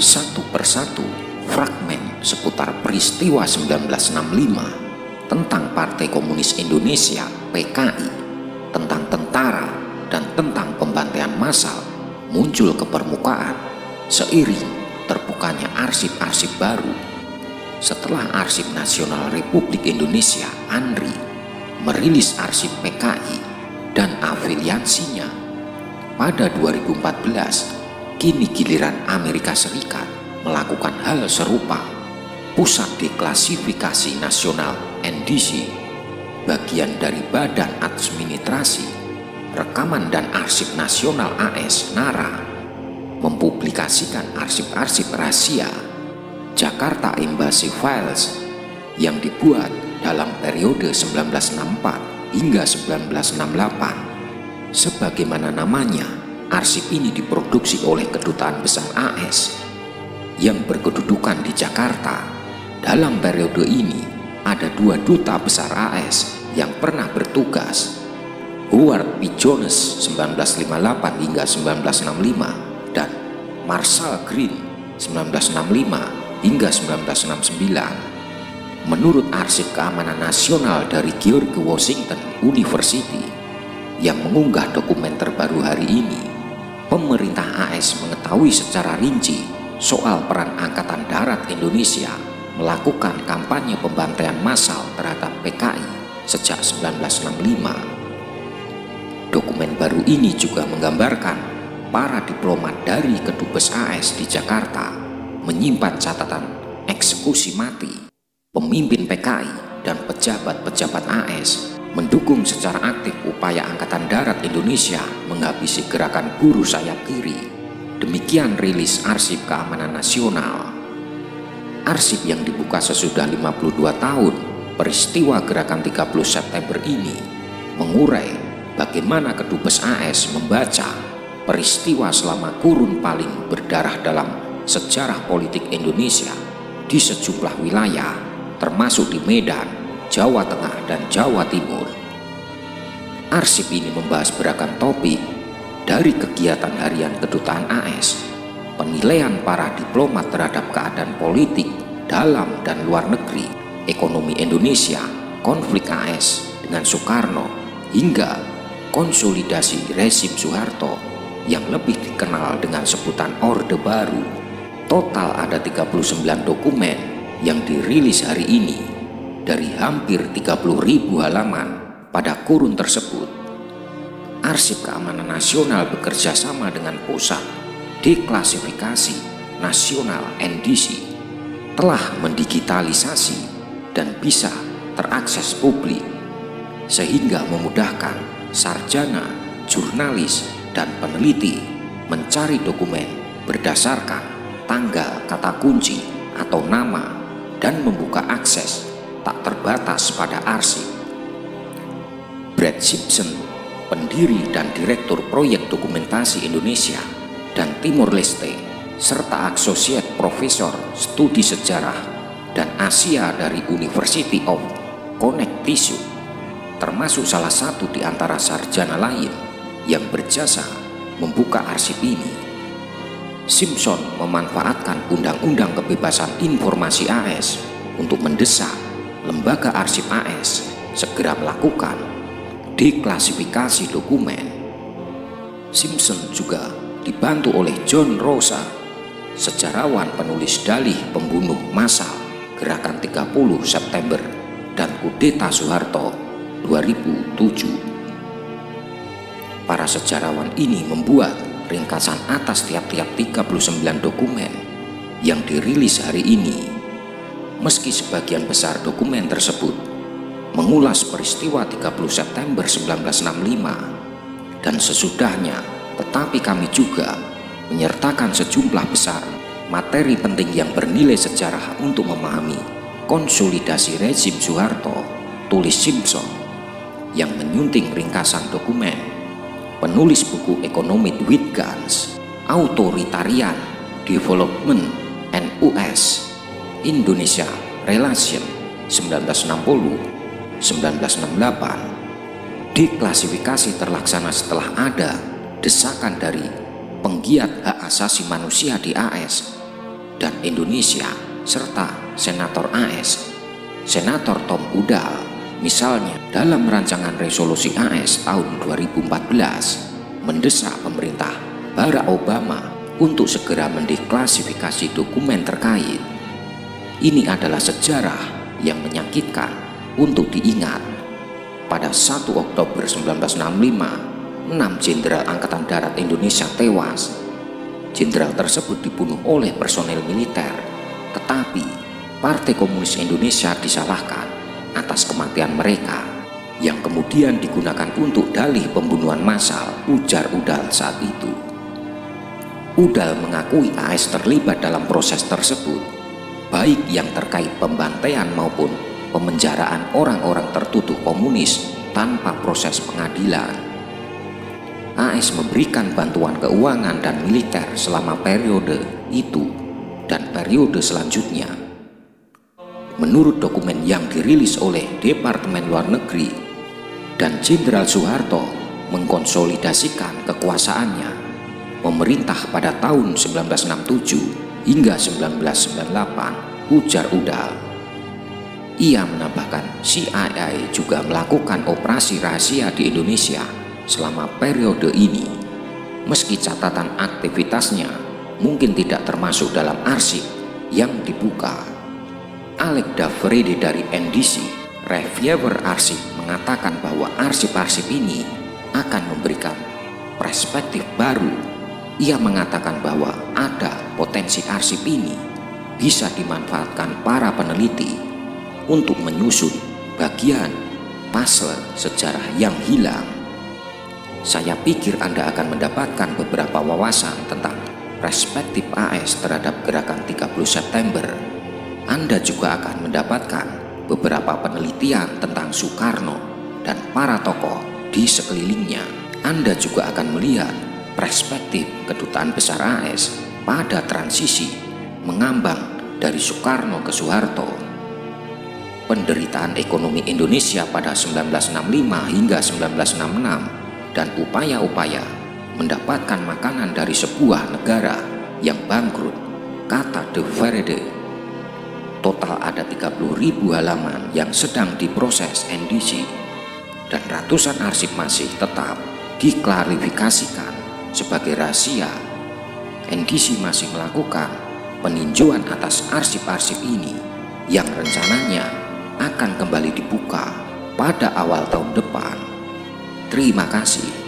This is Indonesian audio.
Satu persatu fragmen seputar peristiwa 1965 tentang Partai Komunis Indonesia (PKI), tentang tentara dan tentang pembantaian massal muncul ke permukaan seiring terbukanya arsip-arsip baru setelah Arsip Nasional Republik Indonesia (ANRI) merilis arsip PKI dan afiliasinya. Pada 2014, kini giliran Amerika Serikat melakukan hal serupa. Pusat Deklasifikasi Nasional (NDC), bagian dari Badan Administrasi, Rekaman dan Arsip Nasional AS (NARA), mempublikasikan arsip-arsip rahasia Jakarta Embassy Files yang dibuat dalam periode 1964 hingga 1968. Sebagaimana namanya, arsip ini diproduksi oleh Kedutaan Besar AS yang berkedudukan di Jakarta. Dalam periode ini ada dua duta besar AS yang pernah bertugas, Howard P. Jones 1958 hingga 1965 dan Marshall Green 1965 hingga 1969. Menurut Arsip Keamanan Nasional dari George Washington University yang mengunggah dokumen terbaru hari ini, pemerintah AS mengetahui secara rinci soal peran Angkatan Darat Indonesia melakukan kampanye pembantaian massal terhadap PKI sejak 1965. Dokumen baru ini juga menggambarkan para diplomat dari Kedubes AS di Jakarta menyimpan catatan eksekusi mati pemimpin PKI dan pejabat-pejabat AS, mendukung secara aktif upaya Angkatan Darat Indonesia menghabisi gerakan buruh sayap kiri. Demikian rilis Arsip Keamanan Nasional. Arsip yang dibuka sesudah 52 tahun peristiwa gerakan 30 September ini mengurai bagaimana Kedubes AS membaca peristiwa selama kurun paling berdarah dalam sejarah politik Indonesia di sejumlah wilayah, termasuk di Medan, Jawa Tengah, dan Jawa Timur. Arsip ini membahas beragam topik, dari kegiatan harian Kedutaan AS, penilaian para diplomat terhadap keadaan politik dalam dan luar negeri, ekonomi Indonesia, konflik AS dengan Soekarno, hingga konsolidasi rezim Soeharto yang lebih dikenal dengan sebutan Orde Baru. Total ada 39 dokumen yang dirilis hari ini dari hampir 30.000 halaman pada kurun tersebut. Arsip Keamanan Nasional bekerja sama dengan Pusat Deklasifikasi Nasional (NDC) telah mendigitalisasi dan bisa terakses publik sehingga memudahkan sarjana, jurnalis, dan peneliti mencari dokumen berdasarkan tanggal kata kunci atau nama dan membuka akses tak terbatas pada arsip. Brad Simpson, pendiri dan direktur proyek dokumentasi Indonesia dan Timur Leste, serta Associate Profesor Studi Sejarah dan Asia dari University of Connecticut, termasuk salah satu di antara sarjana lain yang berjasa membuka arsip ini. Simpson memanfaatkan Undang-Undang Kebebasan Informasi AS untuk mendesak lembaga arsip AS segera melakukan deklasifikasi dokumen. Simpson juga dibantu oleh John Rosa, sejarawan penulis dalih pembunuh massal gerakan 30 September dan kudeta Soeharto 2007. Para sejarawan ini membuat ringkasan atas tiap-tiap 39 dokumen yang dirilis hari ini. Meski sebagian besar dokumen tersebut mengulas peristiwa 30 September 1965 dan sesudahnya, tetapi kami juga menyertakan sejumlah besar materi penting yang bernilai sejarah untuk memahami konsolidasi rezim Soeharto, tulis Simpson, yang menyunting ringkasan dokumen penulis buku ekonomi Wittgens, Authoritarian Development and US Indonesia Relation 1960-1968. Deklasifikasi terlaksana setelah ada desakan dari penggiat hak asasi manusia di AS dan Indonesia, serta Senator AS, Senator Tom Udall, misalnya dalam rancangan resolusi AS tahun 2014, mendesak pemerintah Barack Obama untuk segera mendeklasifikasi dokumen terkait. Ini adalah sejarah yang menyakitkan untuk diingat. Pada 1 Oktober 1965, 6 Jenderal Angkatan Darat Indonesia tewas. Jenderal tersebut dibunuh oleh personel militer, tetapi Partai Komunis Indonesia disalahkan atas kematian mereka, yang kemudian digunakan untuk dalih pembunuhan massal, ujar Udall saat itu. Udall mengakui AS terlibat dalam proses tersebut, baik yang terkait pembantaian maupun pemenjaraan orang-orang tertuduh komunis tanpa proses pengadilan. AS memberikan bantuan keuangan dan militer selama periode itu dan periode selanjutnya. Menurut dokumen yang dirilis oleh Departemen Luar Negeri, dan Jenderal Soeharto mengkonsolidasikan kekuasaannya memerintah pada tahun 1967 hingga 1998, ujar Udall. Ia menambahkan CIA juga melakukan operasi rahasia di Indonesia selama periode ini, meski catatan aktivitasnya mungkin tidak termasuk dalam arsip yang dibuka. Alec Davrede dari NDC, reviewer arsip, mengatakan bahwa arsip-arsip ini akan memberikan perspektif baru. Ia mengatakan bahwa ada potensi arsip ini bisa dimanfaatkan para peneliti untuk menyusun bagian puzzle sejarah yang hilang. Saya pikir Anda akan mendapatkan beberapa wawasan tentang perspektif AS terhadap gerakan 30 September. Anda juga akan mendapatkan beberapa penelitian tentang Soekarno dan para tokoh di sekelilingnya. Anda juga akan melihat perspektif Kedutaan Besar AS pada transisi mengambang dari Soekarno ke Soeharto. Penderitaan ekonomi Indonesia pada 1965 hingga 1966 dan upaya-upaya mendapatkan makanan dari sebuah negara yang bangkrut, kata Davrede. Total ada 30.000 halaman yang sedang diproses NDC, dan ratusan arsip masih tetap diklarifikasikan sebagai rahasia. NDC masih melakukan peninjauan atas arsip-arsip ini yang rencananya akan kembali dibuka pada awal tahun depan. Terima kasih.